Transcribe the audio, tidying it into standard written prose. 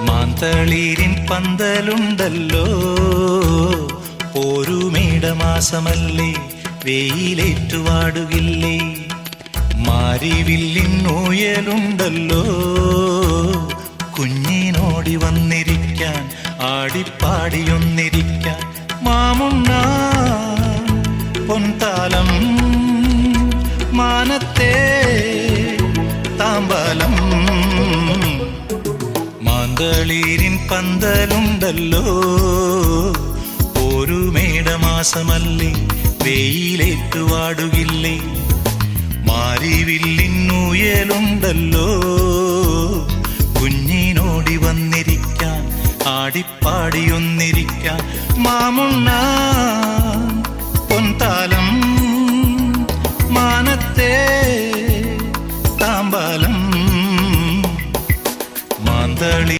മാന്തളീരിൻ പന്തലുണ്ടല്ലോ, ഒരു മേടമാസമല്ലേ, വെയിലേറ്റുവാടുകില്ലേ. മാരിവില്ലിൻ ഊയലുണ്ടല്ലോ, കുഞ്ഞിനോടി വന്നിരിക്കാൻ, ആടിപ്പാടിയൊന്നിരിക്കാൻ. മാമുണ്ണ പൊൻതാലം മാനത്തെ താമ്പാലം. മാന്തളീരിൻ പന്തലുണ്ടല്ലോ, ഒരു മേടമാസമല്ലേ, വെയിലേറ്റുവാടുകില്ലേ. മാരിവില്ലിൻ ഊയലുണ്ടല്ലോ, കുഞ്ഞിനോടി വന്നിരിക്കാൻ, ആടിപ്പാടിയൊന്നിരിക്കാൻ. മാമുണ്ണ പൊൻതാലം മാനത്തെ താമ്പാലം. മാന്തളി